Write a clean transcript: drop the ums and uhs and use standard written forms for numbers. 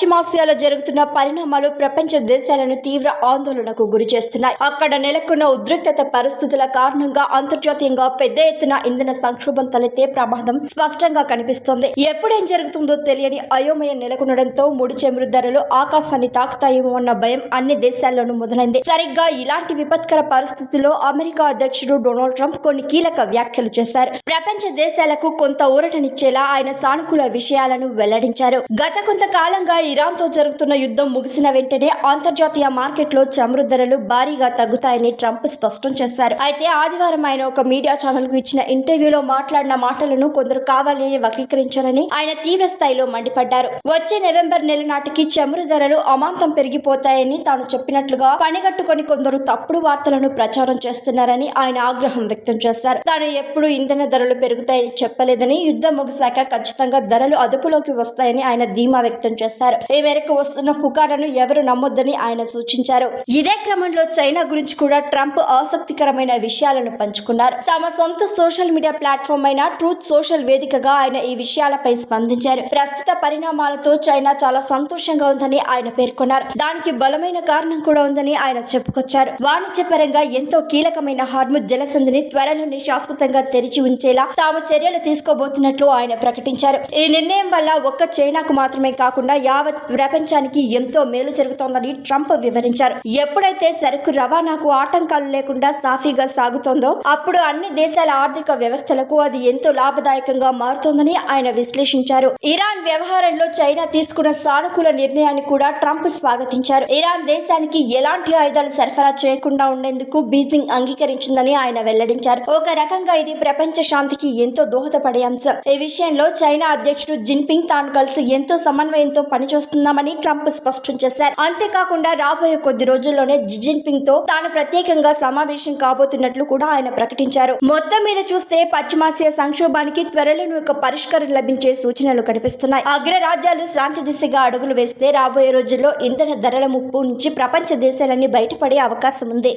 పశ్చిమాసియాలో జరుగుతున్న పరిణామాలు ప్రపంచ దేశాలను తీవ్ర ఆందోళనకు గురి చేస్తున్నాయి. అక్కడ నెలకొన్న ఉద్రిక్తత పరిస్థితుల కారణంగా అంతర్జాతీయంగా పెద్ద ఎత్తున ఇంధన సంక్షోభం తలెత్తే ప్రమాదం స్పష్టంగా కనిపిస్తోంది. ఎప్పుడేం జరుగుతుందో తెలియని అయోమయం నెలకొనడంతో ముడి చమురు ధరలు ఆకాశాన్ని తాకుతాయేమో అన్న భయం అన్ని దేశాల్లోనూ మొదలైంది. సరిగ్గా ఇలాంటి విపత్కర పరిస్థితుల్లో అమెరికా అధ్యక్షుడు డొనాల్డ్ ట్రంప్ కొన్ని కీలక వ్యాఖ్యలు చేశారు. ప్రపంచ దేశాలకు కొంత ఊరటనిచ్చేలా ఆయన సానుకూల విషయాలను వెల్లడించారు. గత కొంతకాలంగా ఇరాన్ తో జరుగుతున్న యుద్ధం ముగిసిన వెంటనే అంతర్జాతీయ మార్కెట్లో చమురు ధరలు భారీగా తగ్గుతాయని ట్రంప్ స్పష్టం చేశారు. అయితే ఆదివారం ఆయన ఒక మీడియా ఛానల్ కు ఇచ్చిన ఇంటర్వ్యూలో మాట్లాడిన మాటలను కొందరు కావాలని వక్రీకరించారని ఆయన తీవ్ర స్థాయిలో మండిపడ్డారు. వచ్చే నవంబర్ నెల నాటికి చమురు ధరలు అమాంతం పెరిగిపోతాయని తాను చెప్పినట్లుగా పనిగట్టుకొని కొందరు తప్పుడు వార్తలను ప్రచారం చేస్తున్నారని ఆయన ఆగ్రహం వ్యక్తం చేశారు. తాను ఎప్పుడు ఇంధన ధరలు పెరుగుతాయని చెప్పలేదని, యుద్ధం ముగిశాక ఖచ్చితంగా ధరలు అదుపులోకి వస్తాయని ఆయన ధీమా వ్యక్తం చేశారు. ఈ మేరకు వస్తున్న పుకార్లను ఎవరు నమ్మొద్దని ఆయన సూచించారు. ఇదే క్రమంలో చైనా గురించి కూడా ట్రంప్ ఆసక్తికరమైన విషయాలను పంచుకున్నారు. తమ సొంత సోషల్ మీడియా ప్లాట్ఫామ్ అయిన ట్రూత్ సోషల్ వేదికగా ఆయన ఈ విషయాలపై స్పందించారు. ప్రస్తుత పరిణామాలతో చైనా చాలా సంతోషంగా ఉందని ఆయన పేర్కొన్నారు. దానికి బలమైన కారణం కూడా ఉందని ఆయన చెప్పుకొచ్చారు. వాణిజ్యపరంగా ఎంతో కీలకమైన హార్ముజ్ జలసంధిని త్వరలోనే శాశ్వతంగా తెరిచి ఉంచేలా తాము చర్యలు తీసుకోబోతున్నట్లు ఆయన ప్రకటించారు. ఈ నిర్ణయం వల్ల ఒక్క చైనాకు మాత్రమే కాకుండా యావత్ ప్రపంచానికి ఎంతో మేలు జరుగుతోందని ట్రంప్ వివరించారు. ఎప్పుడైతే సరుకు రవాణాకు ఆటంకాలు లేకుండా సాఫీగా సాగుతోందో అప్పుడు అన్ని దేశాల ఆర్థిక వ్యవస్థలకు అది ఎంతో లాభదాయకంగా మారుతోందని ఆయన విశ్లేషించారు. ఇరాన్ వ్యవహారంలో చైనా తీసుకున్న సానుకూల నిర్ణయాన్ని కూడా ట్రంప్ స్వాగతించారు. ఇరాన్ దేశానికి ఎలాంటి ఆయుధాలు సరఫరా చేయకుండా ఉండేందుకు బీజింగ్ అంగీకరించిందని ఆయన వెల్లడించారు. ఒక రకంగా ఇది ప్రపంచ శాంతికి ఎంతో దోహదపడే అంశం. ఈ విషయంలో చైనా అధ్యక్షుడు జిన్పింగ్ తాను కలిసి ఎంతో సమన్వయంతో పనిచేస్తున్నామని ట్రంప్ స్పష్టం చేశారు. అంతేకాకుండా రాబోయే కొద్ది రోజుల్లోనే జిన్పింగ్ తో తాను ప్రత్యేకంగా సమావేశం కాబోతున్నట్లు కూడా ఆయన ప్రకటించారు. మొత్తం మీద చూస్తే పశ్చిమాసియా సంక్షోభానికి త్వరలోనే ఒక పరిష్కారం లభించే సూచనలు కనిపిస్తున్నాయి. అగ్రరాజ్యాలు శాంతి దిశగా అడుగులు వేస్తే రాబోయే రోజుల్లో ఇంధన ధరల ముప్పు నుంచి ప్రపంచ దేశాలన్నీ బయటపడే అవకాశం ఉంది.